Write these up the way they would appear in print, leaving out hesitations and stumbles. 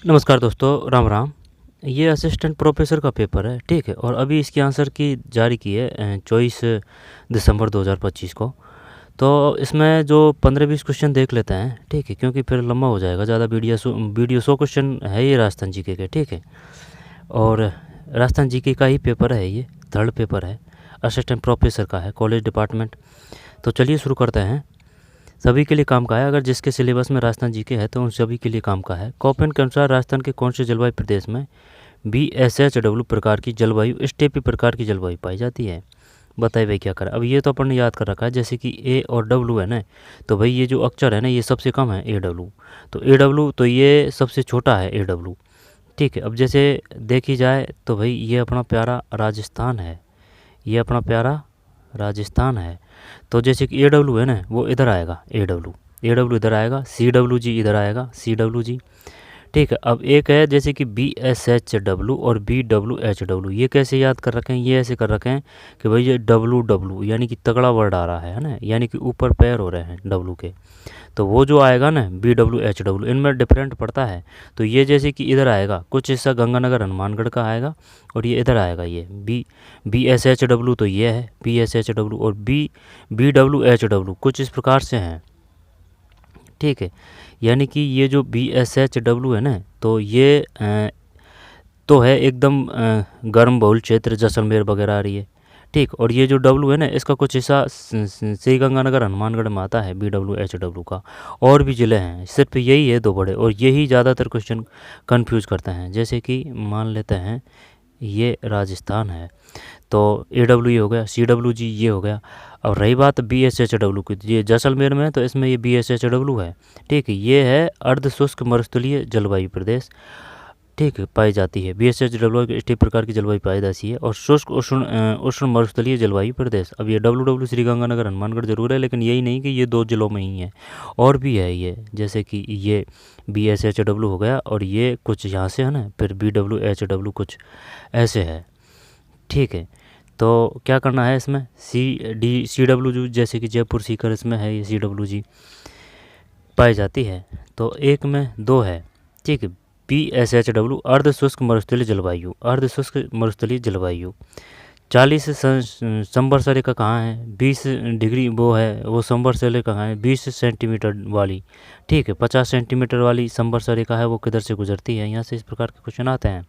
नमस्कार दोस्तों, राम राम। ये असिस्टेंट प्रोफेसर का पेपर है, ठीक है। और अभी इसकी आंसर की जारी की है 24 दिसंबर 2025 को। तो इसमें जो 15-20 क्वेश्चन देख लेते हैं, ठीक है, क्योंकि फिर लंबा हो जाएगा ज़्यादा। वीडियो 100 क्वेश्चन है ये राजस्थान जीके के, ठीक है। और राजस्थान जीके का ही पेपर है, ये थर्ड पेपर है, असिस्टेंट प्रोफेसर का है, कॉलेज डिपार्टमेंट। तो चलिए शुरू करते हैं। सभी के लिए काम का है, अगर जिसके सिलेबस में राजस्थान जीके है तो उन सभी के लिए काम का है। कॉपेन के अनुसार राजस्थान के कौन से जलवायु प्रदेश में BSHW प्रकार की जलवायु, स्टेपी प्रकार की जलवायु पाई जाती है? बताइए भाई क्या करें। अब ये तो अपन ने याद कर रखा है, जैसे कि A और W है ना, तो भाई ये जो अक्षर है ना, ये सबसे कम है AW। तो AW तो ये सबसे छोटा है AW, ठीक है। अब जैसे देखी जाए तो भाई ये अपना प्यारा राजस्थान है, ये अपना प्यारा राजस्थान है। तो जैसे कि AW है ना, वो इधर आएगा, AW इधर आएगा, CWG इधर आएगा, CWG, ठीक है। अब एक है जैसे कि BSHW और BWHW, ये कैसे याद कर रखे हैं? ये ऐसे कर रखे हैं कि भाई ये WW यानी कि तगड़ा वर्ड आ रहा है ना, यानी कि ऊपर पैर हो रहे हैं W के। तो वो जो आएगा ना BWHW, इनमें डिफरेंट पड़ता है। तो ये जैसे कि इधर आएगा, कुछ हिस्सा गंगानगर हनुमानगढ़ का आएगा, और ये इधर आएगा, ये BSHW तो ये है BSHW, और BWHW कुछ इस प्रकार से हैं, ठीक है। यानी कि ये जो BSHW है ना, तो ये तो है एकदम गर्म बहुल क्षेत्र, जैसलमेर वगैरह आ रही है, ठीक। और ये जो W है ना, इसका कुछ हिस्सा श्रीगंगानगर हनुमानगढ़ में आता है BWHW का। और भी ज़िले हैं, सिर्फ यही है दो बड़े, और यही ज़्यादातर क्वेश्चन कंफ्यूज करते हैं। जैसे कि मान लेते हैं ये राजस्थान है, तो AW ये हो गया, CWG ये हो गया। और रही बात BSHW की, ये जैसलमेर में है तो इसमें ये BSHW है, ठीक है। ये है अर्ध शुष्क मरुस्थलीय जलवायु प्रदेश, ठीक है, पाई जाती है। BSHW इस प्रकार की जलवायु पाई जाती है। और शुष्क उष्ण मरुस्थलीय जलवायु प्रदेश, अब ये WW श्रीगंगानगर हनुमानगढ़ जरूर है, लेकिन यही नहीं कि ये दो जिलों में ही है, और भी है ये। जैसे कि ये BSHW हो गया, और ये कुछ यहाँ से है ना, फिर BWHW कुछ ऐसे है, ठीक है। तो क्या करना है इसमें, CWG जैसे कि जयपुर सीकर, इसमें है ये CWG पाई जाती है। तो एक में दो है, ठीक है। BSHW अर्ध शुष्क मरुस्थलीय जलवायु, अर्ध शुष्क मरुस्थलीय जलवायु 40 संवर्ष रेखा कहाँ है, 20 डिग्री वो है, वो संवर्ष रेखा कहाँ है, 20 सेंटीमीटर वाली, ठीक है। 50 सेंटीमीटर वाली संवर्ष रेखा है, वो किधर से गुजरती है? यहाँ से इस प्रकार के क्वेश्चन आते हैं।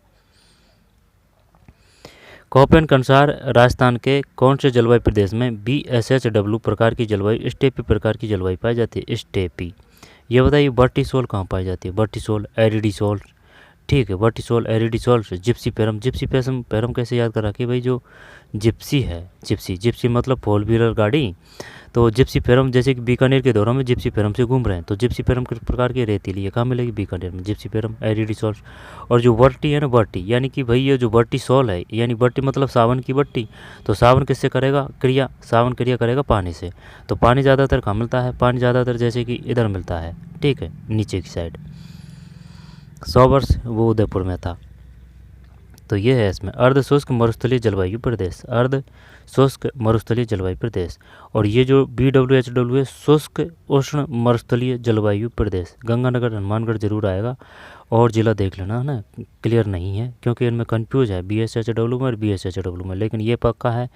कॉपेन के अनुसार राजस्थान के कौन से जलवायु प्रदेश में BSHW प्रकार की जलवायु, स्टेपी प्रकार की जलवायु पाई जाती है? स्टेपी। ये बताइए वर्टिसोल कहाँ पाई जाती है? वर्टिसोल, एरिडिसोल, ठीक है। वर्टिसोल, एरिडिसोल, जिप्सी पैरम। जिप्सी पैरम कैसे याद कर रखिए भाई, जो जिप्सी है, जिप्सी मतलब फोर व्हीलर गाड़ी। तो जिप्सी पैरम, जैसे कि बीकानेर के दौरान में जिप्सी पैरम से घूम रहे हैं, तो जिप्सी पैरम किस प्रकार की रेतीली है, कहाँ मिलेगी? बीकानेर में, जिप्सी पैरम, एरिडिसोल। और जो वर्टी है ना, वर्टी यानी कि भाई ये जो वर्टिसोल है, यानी वर्टी मतलब सावन की बट्टी। तो सावन किससे करेगा क्रिया? सावन क्रिया करेगा पानी से। तो पानी ज़्यादातर कहाँ मिलता है? पानी ज़्यादातर जैसे कि इधर मिलता है, ठीक है, नीचे की साइड। 100 वर्ष वो उदयपुर में था। तो ये है इसमें अर्ध शुष्क मरुस्थलीय जलवायु प्रदेश, अर्ध शुष्क मरुस्थलीय जलवायु प्रदेश। और ये जो BWHW है, शुष्क उष्ण मरुस्थलीय जलवायु प्रदेश। गंगानगर हनुमानगढ़ जरूर आएगा, और ज़िला देख लेना है ना, क्लियर नहीं है क्योंकि इनमें कंफ्यूज है BSHW में और BSHW में, लेकिन ये पक्का है।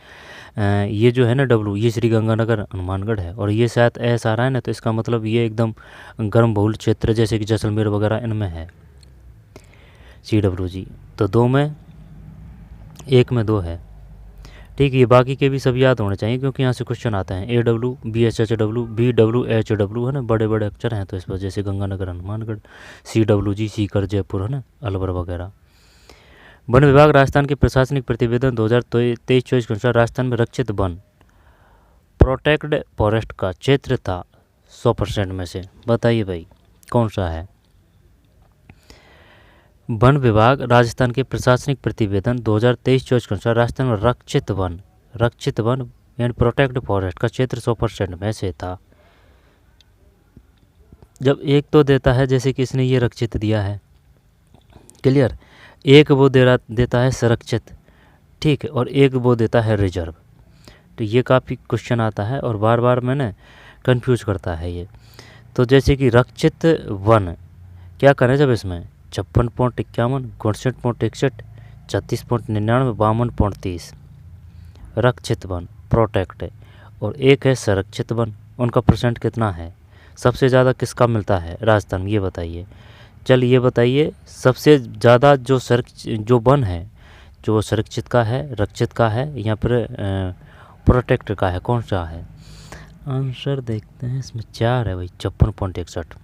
ये जो है ना W, ये श्री गंगानगर हनुमानगढ़ है, और ये शायद ऐसा आ रहा है ना, तो इसका मतलब ये एकदम गर्म बहुल क्षेत्र जैसे कि जैसलमेर वगैरह इनमें है CWG। तो दो में, एक में दो है, ठीक है। ये बाकी के भी सब याद होने चाहिए क्योंकि यहाँ से क्वेश्चन आता है। AW, BSHW, BWHW है ना, बड़े बड़े अक्षर हैं, तो इस वजह से गंगानगर हनुमानगढ़, CWG सीकर जयपुर है ना, अलवर वगैरह। वन विभाग राजस्थान के प्रशासनिक प्रतिवेदन 2023-24 के अनुसार राजस्थान में रक्षित वन, प्रोटेक्टेड फॉरेस्ट का क्षेत्र था 100% में से। बताइए भाई कौन सा है? वन विभाग राजस्थान के प्रशासनिक प्रतिवेदन 2023-24 के अनुसार राजस्थान में रक्षित वन यानी प्रोटेक्ट फॉरेस्ट का क्षेत्र 100% में से था। जब एक तो देता है, जैसे कि इसने ये रक्षित दिया है, क्लियर, एक वो देता है संरक्षित, ठीक है, और एक वो देता है रिजर्व। तो ये काफ़ी क्वेश्चन आता है और बार बार मैंने कंफ्यूज करता है ये। तो जैसे कि रक्षित वन क्या करें, जब इसमें 56.51, 62.61, 36.99, 52.30। रक्षित वन प्रोटेक्ट है, और एक है संरक्षित वन, उनका परसेंट कितना है? सबसे ज़्यादा किसका मिलता है राजस्थान, ये बताइए। चल ये बताइए सबसे ज़्यादा जो वन है, जो संरक्षित का है, रक्षित का है, या फिर प्रोटेक्ट का है, कौन सा है? आंसर देखते हैं, इसमें 4 है भाई, 56.61।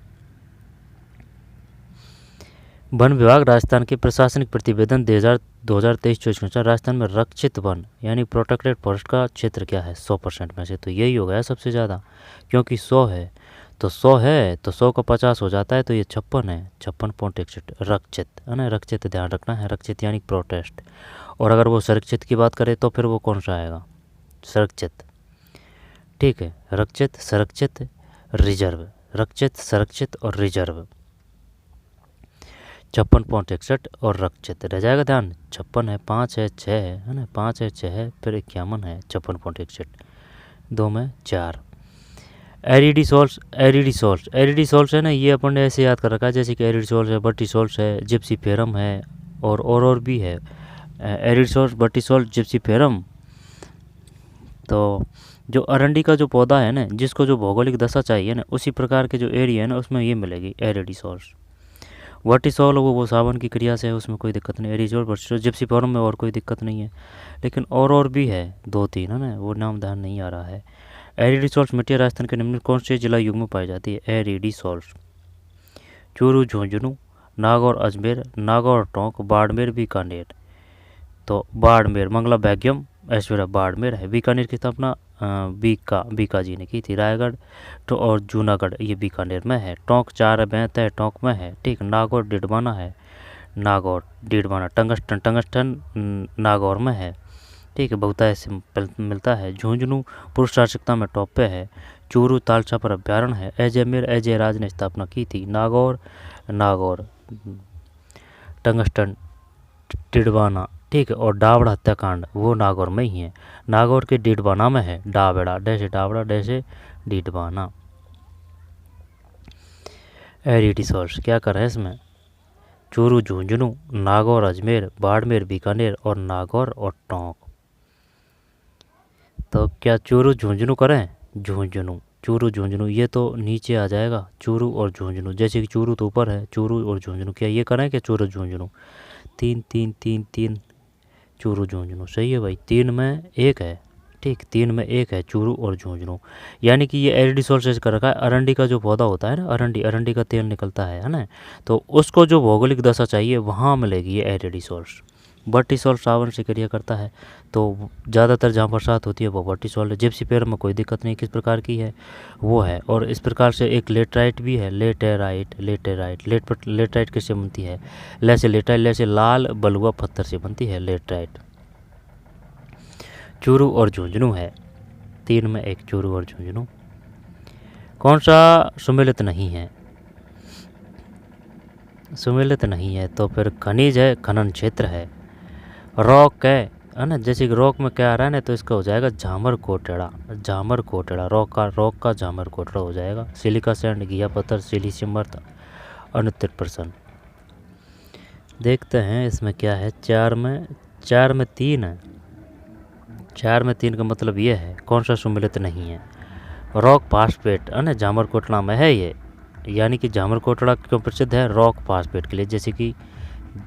वन विभाग राजस्थान के प्रशासनिक प्रतिवेदन 2023-24 के अनुसार राजस्थान में रक्षित वन यानी प्रोटेक्टेड फॉरेस्ट का क्षेत्र क्या है 100% में से? तो यही हो गया सबसे ज़्यादा, क्योंकि 100 है, तो 100 है तो 100 का 50 हो जाता है, तो ये 56 है, 56.61 रक्षित है ना। रक्षित ध्यान रखना है, रक्षित यानी प्रोटेस्ट। और अगर वो संरक्षित की बात करें तो फिर वो कौन सा आएगा? संरक्षित, ठीक है। रक्षित, संरक्षित, रिजर्व, रक्षित, संरक्षित और रिजर्व। 56.61 और रक्षित रह जाएगा ध्यान। 56 है, 5 है, 6 है ना, 5 है, 6 है, फिर 51 है, 56.61, 2 में 4। एरिडी सॉल्ट्स है ना, ये अपन ने ऐसे याद कर रखा है जैसे कि एरिडी सॉल्ट्स है, बट्टी सॉल्ट्स है, जिप्सीफेरम है, और भी है। एरिडी सॉल्ट, बट्टी सॉल्ट, जिप्सीफेरम। तो जो अरंडी का जो पौधा है ना, जिसको जो भौगोलिक दशा चाहिए ना, उसी प्रकार के जो एरिया है ना, उसमें ये मिलेगी एरिडी सॉल्ट्स। वर्टिसॉल वो सावन की क्रिया से है, उसमें कोई दिक्कत नहीं। एरिजोल, वर्टिसॉल, जिप्सीफोरम में और कोई दिक्कत नहीं है, लेकिन और भी है 2-3 है ना, वो नाम ध्यान नहीं आ रहा है। एरिडीसॉल्ट मिट्टी राजस्थान के निम्न कौन से जिला युग में पाई जाती है? एरिडीसॉल्ट। चूरू, झुंझुनू, नागौर, अजमेर, नागौर, टोंक, बाड़मेर, बीकानेर। तो बाड़मेर, मंगला बैग्यम ऐश्वर्या बाड़मेर है। बीकानेर की स्थापना बीका जी ने की थी। रायगढ़ तो और जूनागढ़ ये बीकानेर में है। टोंक 4 बैंत है, टोंक में है, ठीक। नागौर डिडवाना है, नागौर डिडवाना। टंगस्टन नागौर में है, ठीक है, बहुतायत से मिलता है। झुंझुनू पुरुष शासकता में टॉप पे है। चूरू तालछा पर अभ्यारण्य है। अजय राज ने स्थापना की थी। नागौर टंगस्टन डिडवाना, ठीक है। और डावड़ा हत्याकांड वो नागौर में ही है, नागौर के डिडवाना में है। डावड़ा डैसे डावड़ा डैसे डिडवाना। एरिडीसॉल्ट्स क्या कर रहे हैं इसमें? चूरू, झुंझुनू, नागौर, अजमेर, बाड़मेर, बीकानेर और नागौर और टोंक। तो क्या चूरू झुंझुनू करें? झुंझुनू, चूरू झुंझुनू, ये तो नीचे आ जाएगा चूरू और झुंझुनू। जैसे कि चूरू तो ऊपर है, चूरू और झुंझुनू, क्या ये करें क्या? चूरू झुंझुनू। 3 चूरू झुंझुनू सही है भाई। 3 में 1 है, ठीक, 3 में 1 है चूरू और झुंझुनू। यानी कि ये एरिडीसॉल्ट से कर रखा है। अरंडी का जो पौधा होता है ना, अरंडी का तेल निकलता है ना, तो उसको जो भौगोलिक दशा चाहिए वहाँ मिलेगी ये एरिडीसॉल्ट। वर्टिसॉल्ट सावन से क्रिया करता है, तो ज़्यादातर जहाँ बरसात होती है वो वर्टिसॉल्ट है। जिप्सीफेरम में कोई दिक्कत नहीं, किस प्रकार की है वो है। और इस प्रकार से एक लेटराइट भी है, लेटराइट किससे बनती है? लैसे लेटराइट, लैसे लाल बलुआ पत्थर से बनती है लेटराइट। चूरू और झुंझुनू है, 3 में 1 चूरू और झुंझुनू। कौन सा सुमेलित नहीं है? सुमेलित नहीं है तो फिर खनिज है, खनन क्षेत्र है। रॉक है ना, जैसे कि रॉक में क्या आ रहा है ना, तो इसका हो जाएगा झामर कोटड़ा, रॉक का झामर कोटड़ा हो जाएगा। सिलिका सैंड, घिया पत्थर, सिलिशियम अर्थ, अनुत्तर प्रश्न। देखते हैं इसमें क्या है। 4 में 3 है। 4 में 3 का मतलब ये है, कौन सा सुमेलित नहीं है? रॉक फास्फेट है ना, झामर कोटड़ा में है ये। यानी कि झामर कोटड़ा क्यों प्रसिद्ध है? रॉक फास्फेट के लिए। जैसे कि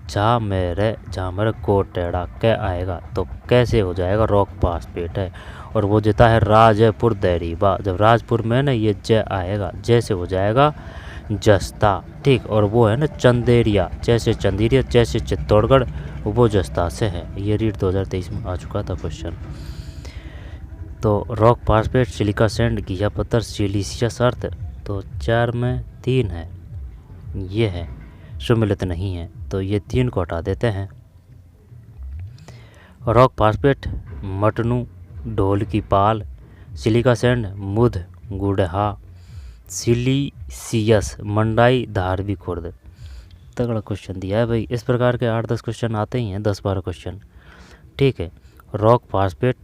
झामर कोटड़ा क्या आएगा, तो कैसे हो जाएगा? रॉक फास्फेट है। और वो देता है राजपुर दहरीबा। जब राजपुर में ना ये जय आएगा, जैसे हो जाएगा जस्ता, ठीक। और वो है ना चंदेरिया, जैसे चंदेरिया, जैसे चित्तौड़गढ़, वो जस्ता से है। ये रीड 2023 में आ चुका था क्वेश्चन। तो रॉक फास्फेट, सिलिका सैंड, घिया पत्थर, सिलिशियस अर्थ। तो 4 में 3 है, ये है, सुमेलित नहीं है, तो ये 3 को हटा देते हैं। रॉक फास्फेट मटनू, ढोल की पाल, सिलिका सैंड मुध गुड़हा, सिलिशियस मंडाई, धारवी खुर्द। तगड़ा क्वेश्चन दिया है भाई। इस प्रकार के 8-10 क्वेश्चन आते ही हैं, 10-12 क्वेश्चन, ठीक है। रॉक फास्फेट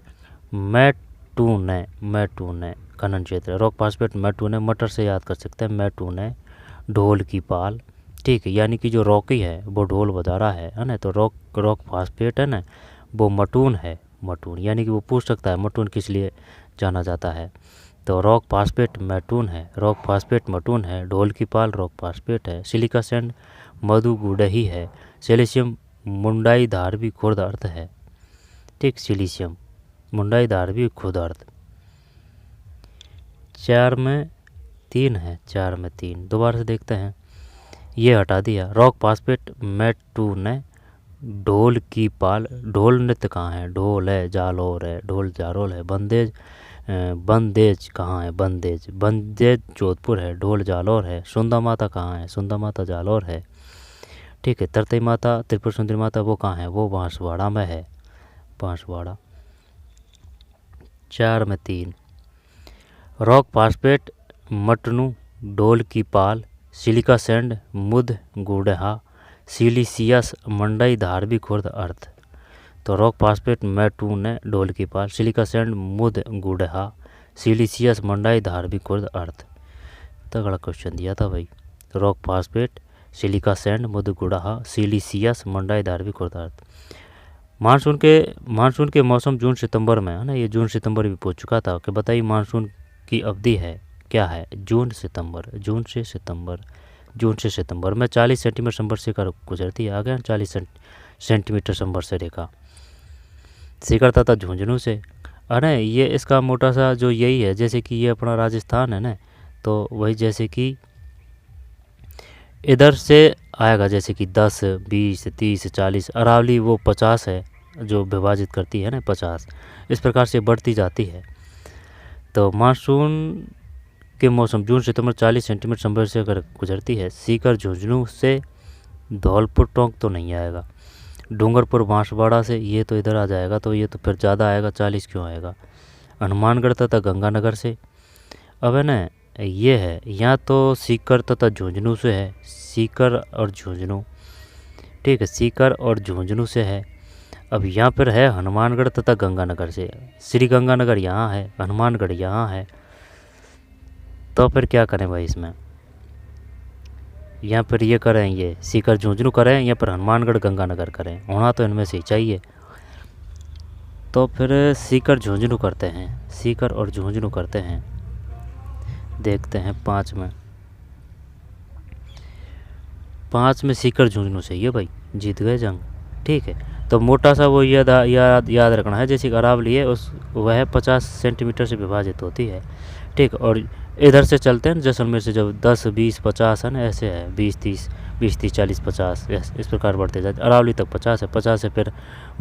मैटूने खनन क्षेत्र। रॉक फास्फेट मैटूने, मटर से याद कर सकते हैं, मैटूने। ढोल की पाल, ठीक है, यानी कि जो रॉकी है वो ढोल बजा रहा है ना, तो रॉक फास्फेट है ना वो मटून है, मटून यानी कि वो पूछ सकता है मटून किस लिए जाना जाता है, तो रॉक फास्फेट मैटून है, रॉक फास्फेट मटून है, ढोल की पाल रॉक फास्फेट है, सिलिका सैंड मधु गुड़ही है, सिलिशियम मुंडाई धारवी खुर्द अर्थ है। ठीक, सिलिशियम मुंडाई धारवी खुद अर्थ। 4 में 3 है, 4 में 3 दोबारा से देखते हैं, ये हटा दिया। रॉक फास्फेट मैटून है, ढोल की पाल, ढोल नृत्य कहाँ है, ढोल है, जालौर है, ढोल जालौर है, बंदेज बंदेज कहाँ है, बंदेज बंदेज जोधपुर है, ढोल जालौर है, सुंदा माता कहाँ है, सुंदा माता जालौर है। ठीक है, तरतई माता त्रिपुर सुंदरी माता वो कहाँ है, वो बांसवाड़ा में है, बांसवाड़ा। 4 में 3। रॉक फास्फेट मटनू, ढोल की पाल, सिलिका सैंड मुद गुड़हा, सिलिसियस मंडई धारवी खुर्द अर्थ। तो रॉक फास्फेट मैटून है, ढोल की पाल, सिलिका सैंड मुद गुड़हा, सिलिसियस मंडाई धारवी खुर्द अर्थ। तगड़ा क्वेश्चन दिया था भाई। रॉक फास्फेट, सिलिका सैंड मुद गुड़हा, सिलिसियस मंडाई धारवी खुर्द अर्थ। मानसून के मौसम जून सितंबर में है ना, ये जून सितंबर भी पूछ चुका था कि बताइए मानसून की अवधि है क्या है, जून से सितंबर में 40 सेंटीमीटर संपर्क से गुजरती है। आ गया 40 सेंटीमीटर संपर्क से रेखा शिखर तथा झुंझुनू से। अरे ये इसका मोटा सा जो यही है, जैसे कि ये अपना राजस्थान है ना, तो वही जैसे कि इधर से आएगा, जैसे कि 10, 20, 30, 40, अरावली वो 50 है जो विभाजित करती है ना 50, इस प्रकार से बढ़ती जाती है। तो मानसून के मौसम जून सितंबर 40 सेंटीमीटर संपर्क से अगर गुजरती है। सीकर झुंझुनू से धौलपुर टोंक तो नहीं आएगा, डूंगरपुर बांसवाड़ा से ये तो इधर आ जाएगा, तो ये तो फिर ज़्यादा आएगा, 40 क्यों आएगा। हनुमानगढ़ तथा गंगानगर से, अब है ना ये है, यहाँ तो सीकर तथा झुंझुनू से है, सीकर और झुंझुनू। ठीक है, सीकर और झुंझुनू से है। अब यहाँ पर है हनुमानगढ़ तथा गंगानगर से, श्री गंगानगर यहाँ है, हनुमानगढ़ यहाँ है, तो फिर क्या करें भाई इसमें, यहाँ पर ये करें, ये सीकर झुंझुनू करें, यहाँ पर हनुमानगढ़ गंगानगर करें, होना तो इनमें से ही चाहिए। तो फिर सीकर झुंझुनू करते हैं, सीकर और झुंझुनू करते हैं। देखते हैं 5 में सीकर झुंझुनू से ये भाई जीत गए जंग। ठीक है, तो मोटा सा वो याद रखना है, जैसे अरावली है उस वह 50 सेंटीमीटर से विभाजित होती है। ठीक, और इधर से चलते हैं जैसलमेर से, जब 10, 20, 50 है ना, ऐसे है 20, 30, 40, 50 इस प्रकार बढ़ते जाते। अरावली तक 50 है, 50 से फिर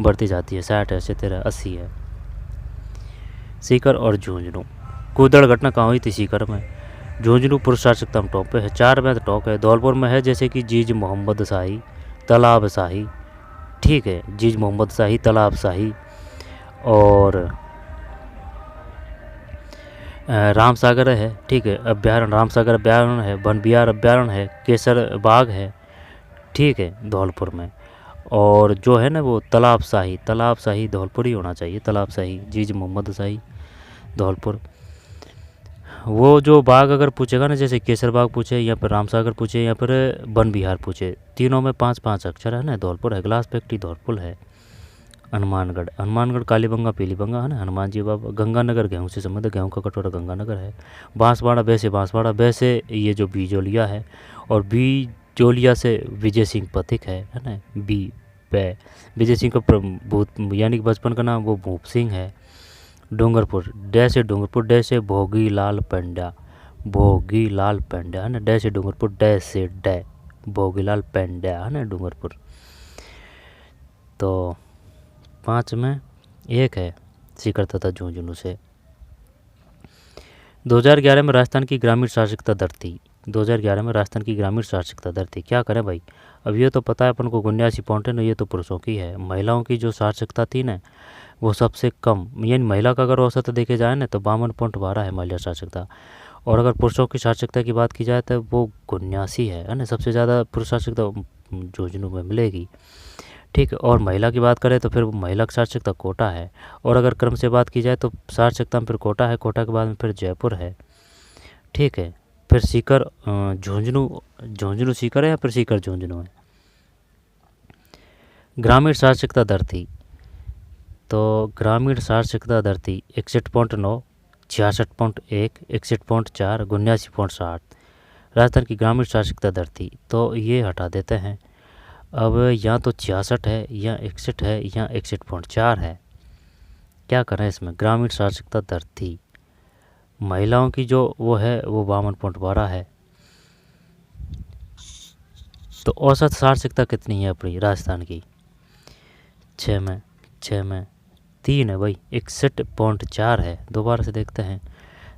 बढ़ती जाती है, 60 है, 70 है, 80 है। सीकर और झुंझुनू, कूदड़ घटना कहाँ हुई थी, सीकर में। झुंझुनू पुरुष शासकता में टॉप पे है, 4 में टॉप है। धौलपुर में है जैसे कि जीज मोहम्मद शाही, तालाब शाही। ठीक है, जीज मोहम्मद शाही, तालाब शाही, और रामसागर है। ठीक है, अभ्यारण्य रामसागर अभ्यारण्य है, वन बिहार अभ्यारण्य है, केसर बाग है। ठीक है, धौलपुर में। और जो है ना वो तालाब शाही धौलपुर ही होना चाहिए, तालाब शाही जीज मोहम्मद शाही धौलपुर। वो जो बाग अगर पूछेगा ना, जैसे केसर बाग पूछे, यहाँ पर रामसागर पूछे, यहाँ पर वन बिहार पूछे, तीनों में 5-5 अक्षर है ना। धौलपुर है, ग्लास फैक्ट्री धौलपुर है। हनुमानगढ़ कालीबंगा पीलीबंगा है ना, हनुमान जी बाबा। गंगानगर गेहूँ से संबंधित, गेहूँ का कटोरा गंगानगर है। बांसवाड़ा वैसे ये जो बीजोलिया है, और बीजोलिया से विजय सिंह पथिक है ना। विजय सिंह का भूत यानी कि बचपन का नाम वो भूप सिंह है। डूंगरपुर डे से भोगी लाल पंड्या है ना, डे से डूंगरपुर, डे से भोगी लाल पंड्या है ना डूंगरपुर। तो 5 में 1 है सीकर तथा झुंझुनू से। 2011 में राजस्थान की ग्रामीण साक्षरता दर थी, 2011 में राजस्थान की ग्रामीण साक्षरता दर थी। क्या करें भाई, अब ये तो पता है अपन को 79.9, ये तो पुरुषों की है। महिलाओं की जो साक्षरता थी ना वो सबसे कम, यानी महिला का अगर औसत देखे जाए ना तो 52.12 है महिला साक्षरता। और अगर पुरुषों की साक्षरता की बात की जाए तो वो 79 है ना। सबसे ज़्यादा पुरुष साक्षरता झुंझुनू में मिलेगी। ठीक है, और महिला की बात करें तो फिर महिला साक्षरता कोटा है। और अगर क्रम से बात की जाए तो साक्षरता में फिर कोटा है, कोटा के बाद में फिर जयपुर है। ठीक है, फिर सीकर झुंझुनू सीकर है या फिर सीकर झुंझुनू है। ग्रामीण साक्षरता दर थी, तो ग्रामीण साक्षरता दर थी 61.9, 66.1, 61.4, 79.60 राजस्थान की ग्रामीण साक्षरता दर थी। तो ये हटा देते हैं। अब या तो 66 है या 61 है या 61.4 है। क्या करें इसमें? ग्रामीण साक्षरता दर थी, महिलाओं की जो वो है वो 52.12 है। तो औसत साक्षरता कितनी है अपनी राजस्थान की? 6 में 3 है भाई, 61.4 है। दोबारा से देखते हैं।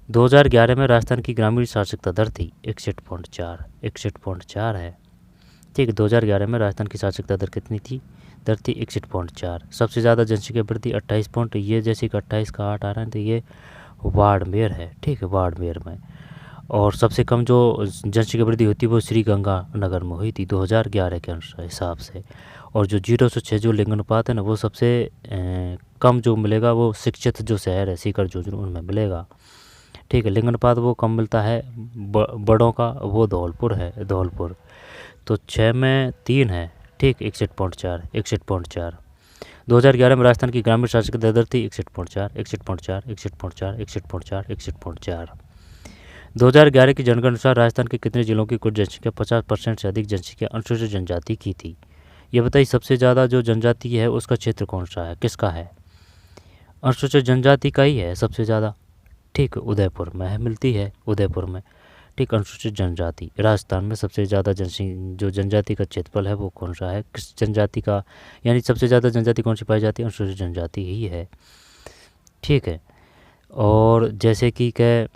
2011 में राजस्थान की ग्रामीण साक्षरता दर थी 61.4 है। ठीक है, 2011 में राजस्थान की साक्षरता दर कितनी थी? दर थी 61.4। सबसे ज़्यादा जनसंख्या वृद्धि 28 पॉइंट, ये जैसे कि 28 का 8 आ रहा है, तो ये बाड़मेर है। ठीक है, बाड़मेर में। और सबसे कम जो जनसंख्या वृद्धि होती है वो श्रीगंगानगर में हुई थी 2011 के हिसाब से। और जो 0 से 6 जो लिंगानुपात है ना, वो सबसे कम जो मिलेगा वो शिक्षित जो शहर है सीकर झुंझुनू उनमें मिलेगा। ठीक है, लिंगानुपात वो कम मिलता है बड़ों का, वो धौलपुर है, धौलपुर। तो 6 में 3 है। ठीक, 61.4। 2011 में राजस्थान की ग्रामीण साक्षरता दर थी 61.4। 2011 की जनगणना अनुसार राजस्थान के कितने जिलों की कुल जनसंख्या 50% से अधिक जनसंख्या अनुसूचित जनजाति की थी? ये बताइए, सबसे ज़्यादा जो जनजाति है उसका क्षेत्र कौन सा है, किसका है? अनुसूचित जनजाति का ही है सबसे ज़्यादा। ठीक, उदयपुर में है, मिलती है उदयपुर में। ठीक, अनुसूचित जनजाति राजस्थान में सबसे ज़्यादा जो जनजाति का क्षेत्रफल है वो कौन सा है, किस जनजाति का, यानी सबसे ज़्यादा जनजाति कौन सी पाई जाती है? अनुसूचित जनजाति ही है। ठीक है, और जैसे कि क्या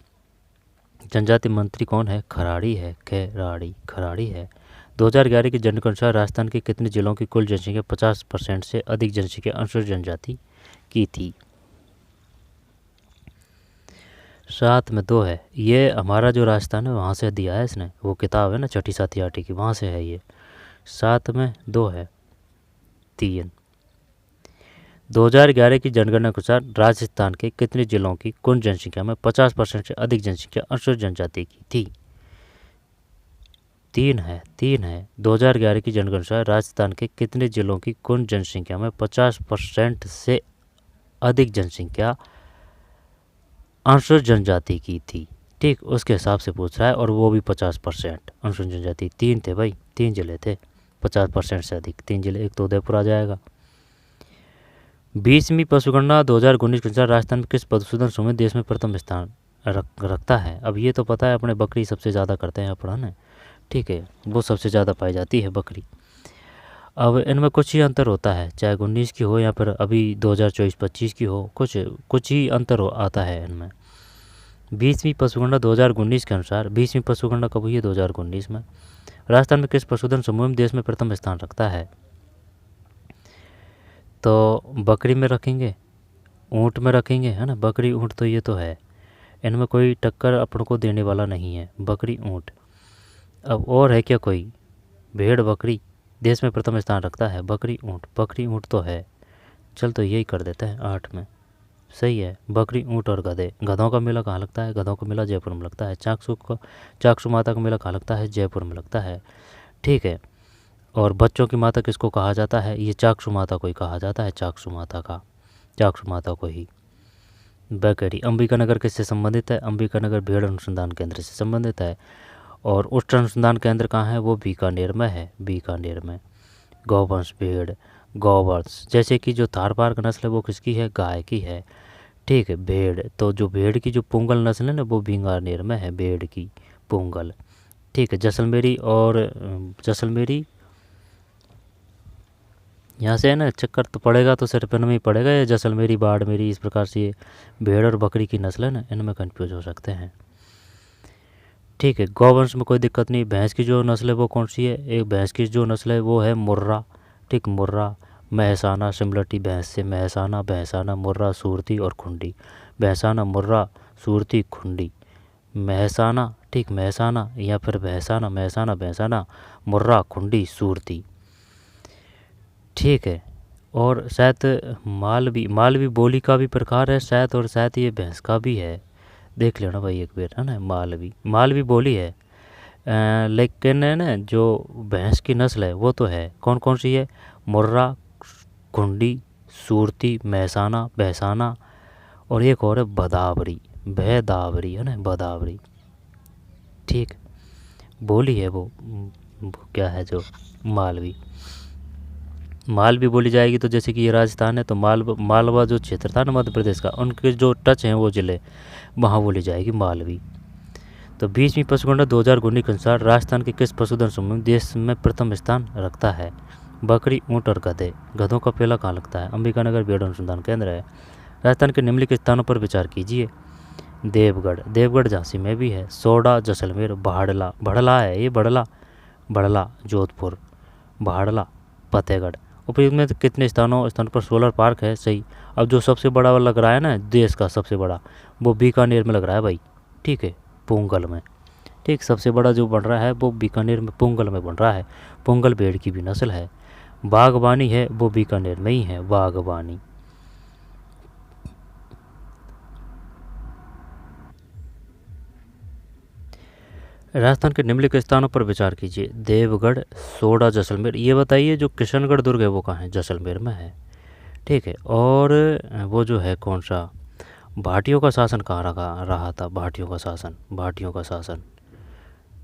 जनजाति मंत्री कौन है? खराड़ी है, खराड़ी है। 2011 की जनगणना अनुसार राजस्थान के कितने जिलों की कुल जनसंख्या 50% से अधिक जनसंख्या अनुसूचित जनजाति की थी? 7 में 2 है। ये हमारा जो राजस्थान है वहाँ से दिया है इसने, वो किताब है ना 6ठी 7ठी 8ठी की, वहाँ से है ये। 7 में 2 है, 3। 2011 की जनगणना के अनुसार राजस्थान के कितने जिलों की कुल जनसंख्या में 50% से अधिक जनसंख्या अनुसूचित जनजाति की थी? 3 है। 2011 की जनगणना अनुसार राजस्थान के कितने जिलों की कुल जनसंख्या में 50% से अधिक जनसंख्या अनुसूचित जनजाति की थी? ठीक, उसके हिसाब से पूछ रहा है, और वो भी 50% अनुसूचित जनजाति। 3 थे भाई, 3 जिले थे 50% से अधिक, 3 जिले, एक तो उदयपुर आ जाएगा। 20वीं पशुगणना 2019 के अनुसार राजस्थान में किस पशुधन समूह देश में प्रथम स्थान रखता है? अब ये तो पता है, अपने बकरी सबसे ज़्यादा करते हैं अपना ना। ठीक है, वो सबसे ज़्यादा पाई जाती है बकरी। अब इनमें कुछ ही अंतर होता है, चाहे 19 की हो या फिर अभी 2024-25 की हो, कुछ ही अंतर आता है इनमें। 20वीं पशुगणना 2019 के अनुसार, 20वीं पशुगणना कब हुई है? 2019 में। राजस्थान में किस पशुधन समूह में देश में प्रथम स्थान रखता है? तो बकरी में रखेंगे, ऊँट में रखेंगे, है ना। बकरी ऊँट तो ये तो है, इनमें कोई टक्कर अपन को देने वाला नहीं है, बकरी ऊँट। अब और है क्या कोई? भेड़ बकरी देश में प्रथम स्थान रखता है, बकरी ऊँट तो है। चल, तो यही कर देते हैं 8 में, सही है। बकरी ऊँट और गधे। गधों का मेला कहाँ लगता है? गधों का मेला जयपुर में लगता है। चाक्षु माता का मेला कहाँ लगता है? जयपुर में लगता है। ठीक है, और बच्चों की माता किसको कहा जाता है? ये चाक्षु माता को ही कहा जाता है, चाक्षु माता को ही। बकरी। अंबिकानगर किससे संबंधित है? अंबिकानगर भेड़ अनुसंधान केंद्र से संबंधित है। और उच्च अनुसंधान केंद्र कहाँ है? वो बीकानेर में है, बीकानेर में। गौवंश, भेड़, गौवंश, जैसे कि जो थारपारकर नस्ल है वो किसकी है? गाय की है। ठीक है, भेड़, तो जो भेड़ की जो पुंगल नस्ल है ना वो बीकानेर में है, भेड़ की पुंगल। ठीक है, जैसलमेरी यहाँ से है ना, चक्कर तो पड़ेगा तो सिर्फ इनमें ही पड़ेगा, या जैसलमेरी, बाड़मेरी, इस प्रकार से ये भेड़ और बकरी की नस्ल है ना, इनमें कंफ्यूज हो सकते हैं। ठीक है, गौवंश में कोई दिक्कत नहीं। भैंस की जो नस्ल है वो कौन सी है? एक भैंस की जो नस्ल है वो है मुर्रा। ठीक, मुर्रा, महसाना, सिमलटी भैंस से भैंसाना, मुर्रा, सूरती और खुंडी। भैंसाना, मुर्रा, सूरती, खुंडी, महसाना। ठीक, महसाना या फिर भैंसाना, मुर्रा, खुंडी, सूरती। ठीक है, और शायद मालवी बोली का भी प्रकार है शायद, और शायद ये भैंस का भी है। देख लेना भाई एक बार, है ना। मालवी बोली है, लेकिन है ना जो भैंस की नस्ल है वो तो है, कौन कौन सी है? मुर्रा, कुंडी, सूरती, महसाना, भैसाना, और एक और है बदावरी, भैदावरी, है ना, बदावरी। ठीक, बोली है वो क्या है जो मालवी। मालवी बोली जाएगी तो जैसे कि ये राजस्थान है तो मालवा जो क्षेत्र था ना मध्य प्रदेश का, उनके जो टच हैं वो ज़िले, वहाँ बोली जाएगी मालवी। तो 20वीं पशुगणना 2019 के अनुसार राजस्थान के किस पशुधन समूह देश में प्रथम स्थान रखता है? बकरी, ऊँट और गधे। गधों का पहला कहाँ लगता है? अंबिकानगर भेड़ अनुसंधान केंद्र है। राजस्थान के निम्नलिखित स्थानों पर विचार कीजिए। देवगढ़ झांसी में भी है। सोडा जैसलमेर, बढ़ला है ये, बढ़ला जोधपुर, भाड़ला फतेहगढ़। उपयुक्त में कितने स्थानों पर सोलर पार्क है? सही। अब जो सबसे बड़ा वाला लग रहा है ना देश का सबसे बड़ा, वो बीकानेर में लग रहा है भाई, ठीक है, पोंगल में। ठीक, सबसे बड़ा जो बन रहा है वो बीकानेर में पोंगल में बन रहा है। पोंगल भेड़ की भी नस्ल है। बागवानी है वो बीकानेर में ही है, बागवानी। राजस्थान के निम्नलिखित स्थानों पर विचार कीजिए। देवगढ़, सोडा, जैसलमेर। ये बताइए जो किशनगढ़ दुर्ग है वो कहाँ है? जैसलमेर में है, ठीक है। और वो जो है कौन सा, भाटियों का शासन कहाँ रहा था? भाटियों का शासन,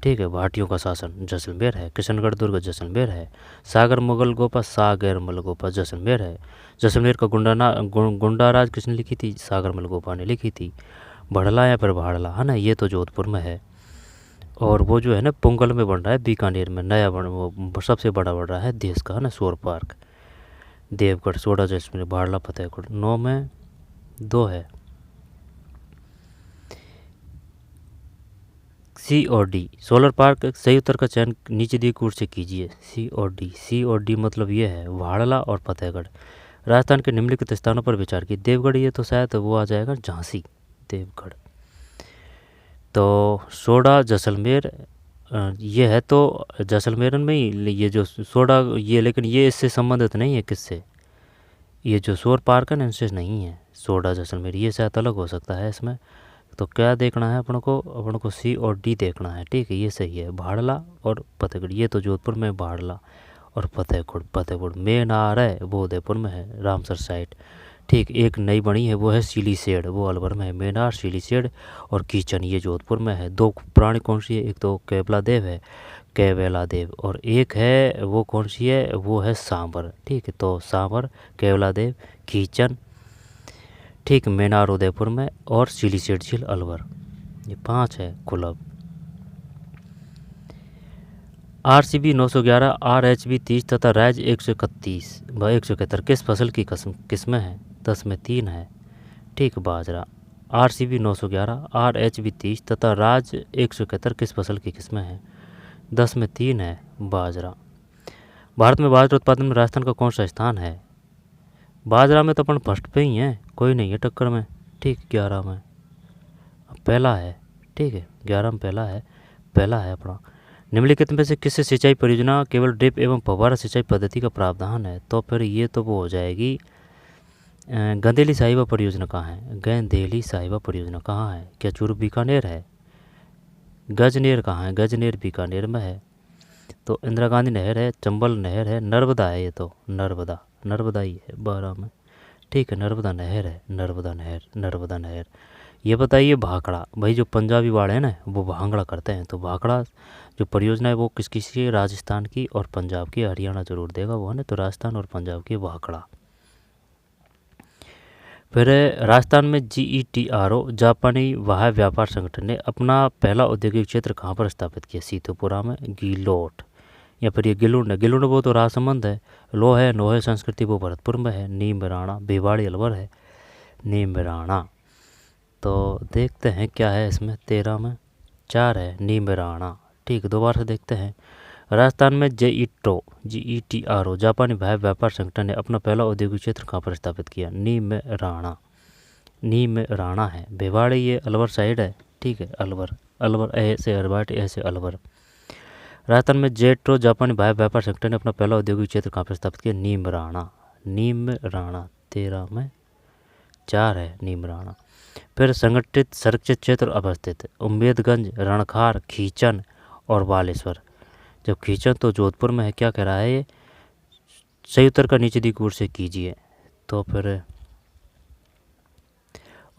ठीक है, भाटियों का शासन जैसलमेर है। किशनगढ़ दुर्ग जैसलमेर है। सागर मुगल गोपा जैसलमेर है। जैसलमेर का गुंडा राज किसने लिखी थी? सागर मुगल ने लिखी थी। बढ़ला या फिर भाड़ला, है ना, ये तो जोधपुर में है। और वो जो है ना पोंगल में बन रहा है, बीकानेर में नया वो सबसे बड़ा बन रहा है देश का, है ना, सोर पार्क। देवगढ़, सोडा जैसलमेर, भाड़ला, फतेहगढ़। 9 में 2 है। सी और डी, सोलर पार्क सही उत्तर का चयन नीचे दी कूट से कीजिए। सी और डी मतलब ये है भाड़ला और फतेहगढ़। राजस्थान के निम्नलिखित स्थानों पर विचार की। देवगढ़, ये तो शायद वो आ जाएगा झांसी, देवगढ़। तो सोडा जैसलमेर ये है तो जैसलमेर में ही ये जो सोडा ये, लेकिन ये इससे संबंधित नहीं है। किससे? ये जो सोर पार्क है ना इनसे नहीं है। सोडा जैसलमेर ये शायद अलग हो सकता है इसमें। तो क्या देखना है अपन को सी और डी देखना है, ठीक है, ये सही है। भाड़ला और फतेहगढ़, ये तो जोधपुर में भाड़ला और फतेहगढ़। मेन आ रहा है वो उदयपुर में है, रामसर साइड। ठीक, एक नई बनी है वो है सिलीसेड, वो अलवर में है। मेनार, सिलीसेड और कीचन ये जोधपुर में है। 2 पुरानी कौन सी है? एक तो कैवला देव और एक है वो कौन सी है? वो है सांबर, ठीक है। तो सांबर, कैवला देव, कीचन, ठीक, मेनार उदयपुर में और सिलीसेड झील अलवर। ये 5 है कुल। अब RCB 911, RHB 30 तथा राज 131 व 171 किस फसल की किस्में हैं? 10 में 3 है, ठीक, बाजरा। RCB 911, RHB 30 तथा राज 171 किस फसल की किस्में हैं? 10 में 3 है, बाजरा। भारत में बाजरा उत्पादन में राजस्थान का कौन सा स्थान है? बाजरा में तो अपन फर्स्ट पे ही हैं, कोई नहीं है टक्कर में, ठीक, 11 में पहला है, ठीक है, 11 में पहला है अपना। निम्नलिखित में से किस सिंचाई परियोजना केवल ड्रिप एवं फव्वारा सिंचाई पद्धति का प्रावधान है? तो फिर ये तो वो हो जाएगी गंदेली साहिबा परियोजना कहाँ है? गंदेली साहिबा परियोजना कहाँ है? क्या चूरू बीकानेर है? गजनेर कहाँ है? गजनेर बीकानेर में है। तो इंदिरा गांधी नहर है, चंबल नहर है, नर्मदा है, ये तो नर्मदा ही है 12 में, ठीक है, नर्मदा नहर है, नर्मदा नहर। ये बताइए भाखड़ा, भाई जो पंजाबी वाले हैं ना वो भांगड़ा करते हैं, तो भाखड़ा जो परियोजना है वो किसकी? राजस्थान की और पंजाब की। हरियाणा जरूर देगा वो, है ना, तो राजस्थान और पंजाब की भाखड़ा। फिर राजस्थान में GETRO जापानी वाह्य व्यापार संगठन ने अपना पहला औद्योगिक क्षेत्र कहाँ पर स्थापित किया? सीतोपुरा में, गीलोट, या फिर ये गिलुंड वो तो राजसमंद है। नोहे संस्कृति वो भरतपुर में है। नीम राणा भिवाड़ी अलवर है, नीम राणा। तो देखते हैं क्या है इसमें, 13 में 4 है, नीम राणा, ठीक, दोबारा से देखते हैं। राजस्थान में GETRO जापानी वाह्य व्यापार संगठन ने अपना पहला औद्योगिक क्षेत्र कहाँ पर स्थापित किया? नीम राणा है। भिवाड़ी ये अलवर साइड है, ठीक है, अलवर ऐसे अरबाट ऐसे अलवर। राजस्थान में जेट्रो जापानी वाह्य व्यापार संगठन ने अपना पहला औद्योगिक क्षेत्र कहाँ पर स्थापित किया? नीम राणा 13 में 4 है, नीम राणा। फिर संगठित संरक्षित क्षेत्र अवस्थित उम्मेदगंज, रणखार, खींचन और बालेश्वर। जब खींचन तो जोधपुर में है, क्या कह रहा है ये, सही उत्तर का नीचे दी गौर से कीजिए। तो फिर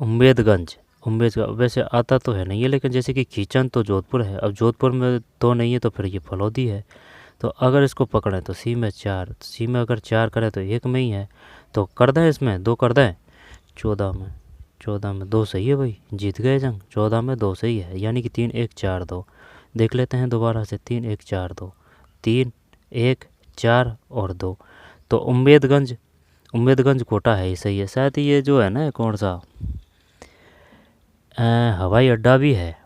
उम्मेदगंज, वैसे आता तो है नहीं है, लेकिन जैसे कि खींचन तो जोधपुर है, अब जोधपुर में तो नहीं है तो फिर ये फलौदी है। तो अगर इसको पकड़ें तो सी में 4, सी में अगर 4 करें तो 1 में ही है, तो कर दें इसमें 2 कर दें। 14 में 2 सही है भाई, जीत गए जंग। 14 में 2 सही है, यानी कि 3 1 4 2। देख लेते हैं दोबारा से, 3 1 4 2, 3 1 4 और 2। तो उम्मेदगंज कोटा है, सही है। शायद ये जो है ना कौन सा हवाई अड्डा भी है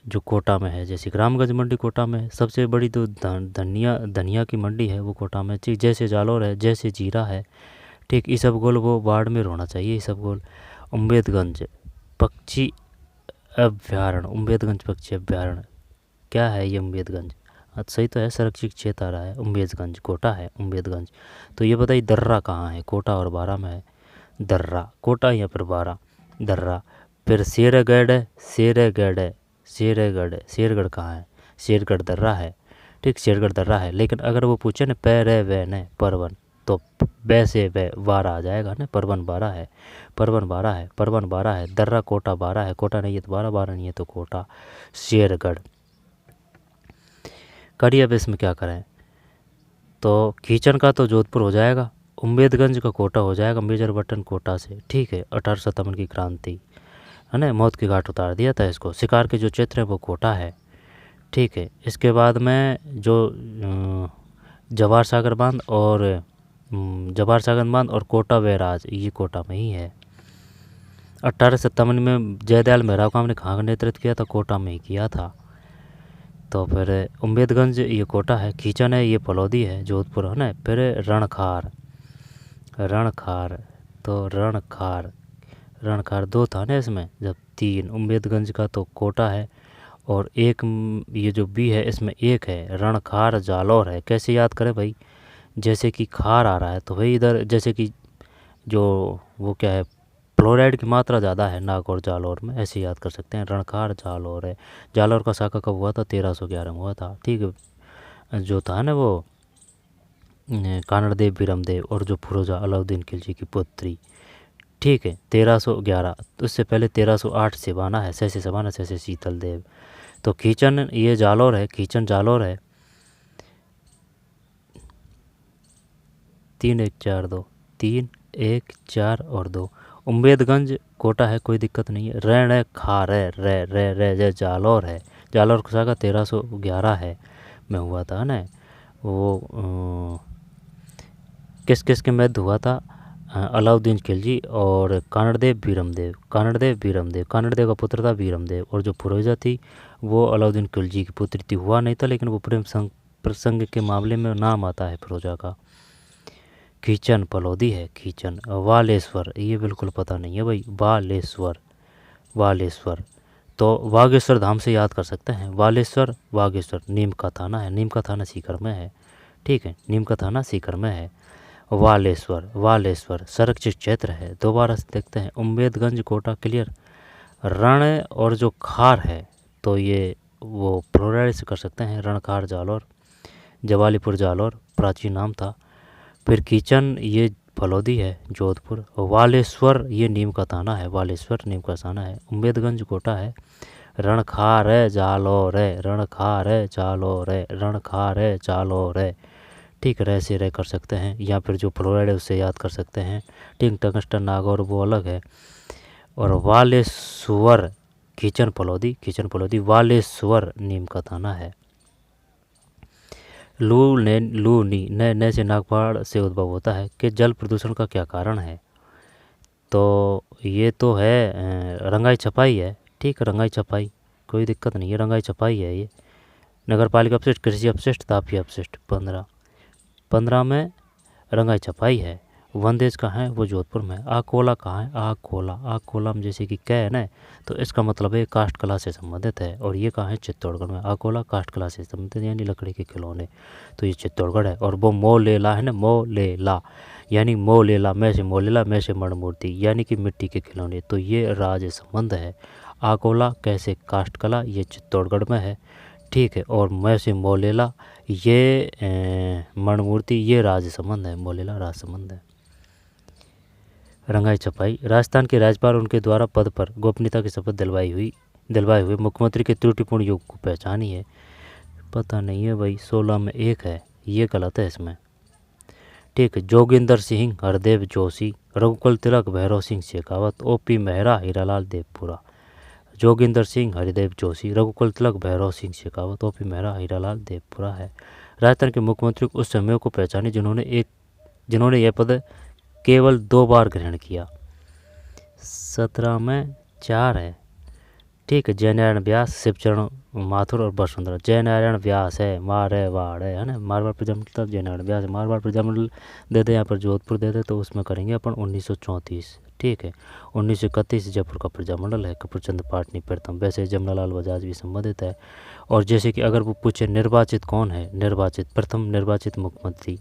जो कोटा में है, जैसे रामगंज मंडी कोटा में है। सबसे बड़ी तो धनिया की मंडी है वो कोटा में, ठीक जैसे जालोर है, जैसे जीरा है, ठीक इसबगोल वो बाड़मेर होना चाहिए, इसबगोल। उम्मेदगंज पक्षी अभ्यारण्य, उम्मेदगंज पक्षी अभ्यारण्य क्या है ये उम्मेदगंज, सही तो है, संरक्षित क्षेत्र आ रहा है। उम्मेदगंज कोटा है उम्मेदगंज। तो ये बताइए दर्रा कहाँ है, कोटा और बारा में है। दर्रा कोटा या फिर बारा, दर्रा। फिर शेरगढ़ है, शेरगढ़ कहाँ है, शेरगढ़ दर्रा है, ठीक शेरगढ़ दर्रा है। लेकिन अगर वो पूछे ना पैरे वे न परवन, तो वैसे वे बारह आ जाएगा ना, परवन बारह है, परवन बारह है, दर्रा कोटा बारह है, कोटा नहीं है तो बारह नहीं है तो कोटा। शेरगढ़ करिए। अब इसमें क्या करें, तो खींचन का तो जोधपुर हो जाएगा, उम्मेदगंज का कोटा हो जाएगा, मेजर बटन कोटा से, ठीक है। 1857 की क्रांति है ना, मौत की घाट उतार दिया था इसको। शिकार के जो क्षेत्र है वो कोटा है, ठीक है। इसके बाद में जो जवाहर सागर बांध और कोटा बैराज, ये कोटा में ही है। 1857 में जयदयाल मेहराब ने कहाँ का नेतृत्व किया था, कोटा में ही किया था। तो फिर उम्मेदगंज ये कोटा है, खींचन है ये फलौदी है जोधपुर है ना। फिर रणखार तो रणखार 2 था ना इसमें, जब 3 उम्मेदगंज का तो कोटा है और एक ये जो बी है इसमें 1 है, रणखार जालौर है। कैसे याद करें भाई, जैसे कि खार आ रहा है तो भाई इधर जैसे कि जो वो क्या है फ्लोराइड की मात्रा ज़्यादा है नाग और जालौर में, ऐसे याद कर सकते हैं। रणखार जालौर है। जालौर का साका कब हुआ था, 1311 में हुआ था, ठीक है। जो था ना वो कानड़देव बीरमदेव और जो फिरोजा अलाउद्दीन खिलजी की पुत्री, ठीक है, 1311। तो उससे पहले 1308 सिवाना है, सैसे सवाना सैसे शीतल देव। तो खींचन ये जालौर है, खींचन जालौर है। 3 1 4 2, 3 1 4 और 2। उम्मेदगंज कोटा है, कोई दिक्कत नहीं है। रण खार है, रे जालौर है। जालौर का साका 1311 है में हुआ था ना वो। किस किस के मध्य हुआ था, अलाउद्दीन खिलजी और कानड़देव बीरमदेव। कानड़देव का पुत्र था बीरमदेव, और जो फिरोजा थी वो अलाउद्दीन खिलजी की पुत्री थी। हुआ नहीं था लेकिन वो प्रेम प्रसंग के मामले में नाम आता है फिरोजा का। खींचन फलौदी है, खींचन। वालेश्वर ये बिल्कुल पता नहीं है भाई, वालेश्वर तो वागेश्वर धाम से याद कर सकते हैं। वागेश्वर नीम का थाना है, नीम का थाना सीकर में है, ठीक है, नीम का थाना सीकर में है। वालेश्वर संरक्षित क्षेत्र है। दोबारा से देखते हैं, उम्मेदगंज कोटा क्लियर। रण और जो खार है तो ये वो फ्लोराइड से कर सकते हैं, रणखार जालौर, जवालीपुर जालौर प्राचीन नाम था। फिर खींचन ये फलौदी है जोधपुर। वालेश्वर ये नीम का थाना है, वालेश्वर नीम का थाना है। उम्मेदगंज कोटा है। रणखार है जालौर है, ठीक, रह से रह कर सकते हैं, या फिर जो फ्लोराइड है उससे याद कर सकते हैं, ठीक। टंगस्टन नागौर वो अलग है। और वालेश्वर खींचन फलौदी, वालेश्वर नीम का थाना है। लू से नागपाड़ से उद्भव होता है कि जल प्रदूषण का क्या कारण है। तो ये तो है रंगाई छपाई है, ठीक, रंगाई छपाई कोई दिक्कत नहीं है, रंगाई छपाई है ये। नगर पालिका अपशिष्ट, कृषि अपशिष्ट, तापीय अपशिष्ट 15 में रंगाई छपाई है। वनदेज कहाँ है, वो जोधपुर में। आकोला कहाँ है, आकोला में जैसे कि कै है ना, तो इसका मतलब है काष्ठ कला से संबंधित है, और ये कहाँ है, चित्तौड़गढ़ में। आकोला काष्ठ कला से संबंधित यानी लकड़ी के खिलौने, तो ये चित्तौड़गढ़ है। और वो मोलेला है ना, मोलेला यानी मोलेला, मैं से मोलेला, मैं से मणिमूर्ति, यानी कि मिट्टी के खिलौने। तो ये राज संबंध है। आकोला कैसे काष्ठकला, ये चित्तौड़गढ़ में है, ठीक है। और मैं से मोलेला, ये मणिमूर्ति, ये राज संबंध है, मोलेला राज संबंध है। रंगाई छपाई, राजस्थान के राज्यपाल उनके द्वारा पद पर गोपनीयता की शपथ दिलवाए हुए मुख्यमंत्री के त्रुटिपूर्ण योग को पहचानिए। पता नहीं है भाई, 16 में 1 है, ये गलत है इसमें, ठीक है। जोगिंदर सिंह, हरदेव जोशी, रघुकुल तिलक, भैरव सिंह शेखावत, ओपी मेहरा, हीरालाल देवपुरा। जोगिंदर सिंह, हरिदेव जोशी, रघुकुल तिलक, भैरव सिंह शेखावत, ओपी मेहरा, हीरालाल देवपुरा है। राजस्थान के मुख्यमंत्री उस समय को पहचाने जिन्होंने यह पद केवल 2 बार ग्रहण किया। 17 में 4 है, ठीक है। जयनारायण व्यास, शिवचरण माथुर और वसुंधरा। जयनारायण व्यास है, मारवाड़ है ना, मारवाड़ प्रजामंडल। जयनारायण व्यास है, मारवाड़ प्रजामंडल दे दे, यहाँ पर जोधपुर दे दे, तो उसमें करेंगे अपन 1934, ठीक है। 1931 जयपुर का प्रजामंडल है, कपूरचंद पाटनी प्रथम। वैसे जमनालाल बजाज भी संबंधित है। और जैसे कि अगर वो पूछे निर्वाचित कौन है, निर्वाचित प्रथम निर्वाचित मुख्यमंत्री,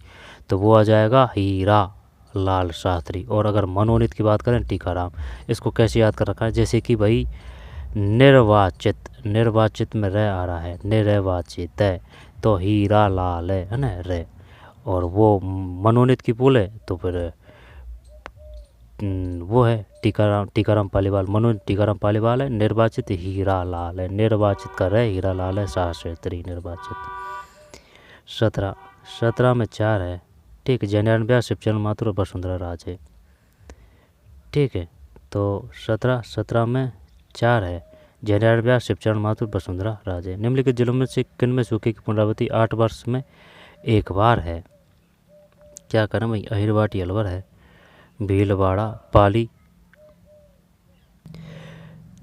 तो वो आ जाएगा हीरा लाल शास्त्री। और अगर मनोनीत की बात करें, टीकाराम। इसको कैसे याद कर रखा है, जैसे कि भाई निर्वाचित में रह आ रहा है, निर्वाचित है तो हीरा लाल है ना, रे। और वो मनोनीत की बोले तो फिर वो है टीकाराम पालीवाल। मनोनीत टीकाराम पालीवाल है, निर्वाचित हीरा लाल है, निर्वाचित का रह हीरा लाल है, शास्त्री निर्वाचित। 17 में 4 है, ठीक है। जयनारायण व्यास, शिवचरण माथुर और वसुंधरा राजे, ठीक है। तो 17 में 4 है, जयनारायण व्यास, शिवचरण माथुर, वसुंधरा राजे। निम्नलिखित जिलों में से किन में सूखे की पुनरावृत्ति 8 वर्ष में 1 बार है? क्या करें भाई, अहिरवाटी अलवर है, भीलवाड़ा, पाली।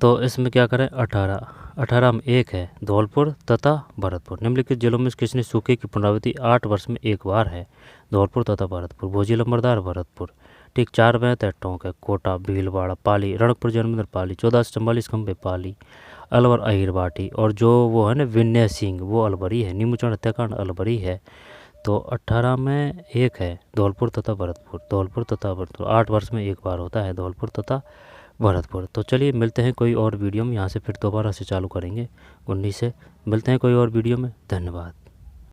तो इसमें क्या करें, 18 में 1 है, धौलपुर तथा भरतपुर। निम्नलिखित जिलों में किसने सूखे की पुनरावृत्ति 8 वर्ष में 1 बार है? धौलपुर तथा भरतपुर। भोजी लंबरदार, भरतपुर, ठीक। 4 में है, टोंक है, कोटा, भीलवाड़ा, पाली, रणकपुर जन्मदिन पाली, 14 से 44 खंबे पाली, अलवर अहिरवाटी। और जो वो है ना विनय सिंह, वो अलवरी है, नीमूचरण हत्याकांड अलवरी है। तो 18 में 1 है, धौलपुर तथा भरतपुर, धौलपुर तथा भरतपुर। 8 वर्ष में 1 बार होता है धौलपुर तथा भरतपुर। तो चलिए मिलते हैं कोई और वीडियो में, यहाँ से फिर दोबारा से चालू करेंगे 19 से। मिलते हैं कोई और वीडियो में, धन्यवाद।